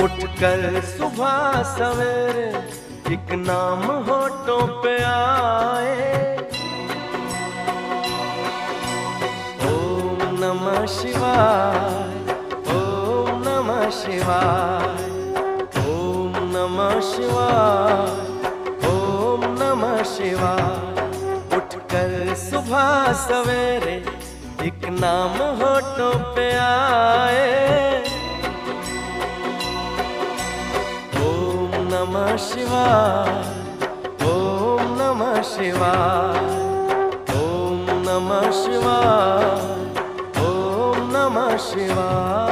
उठकर सुबह सवेरे एक नाम होठों पे आए, ओम नमः शिवाय, ओम नमः शिवाय, ओम नमः शिवाय, ओम नमः शिवाय। उठकर सुबह सवेरे एक नाम होठों पे आए, ओम नमः शिवाय, ओम नमः शिवाय, ओम नमः शिवाय, ओम नमः शिवाय।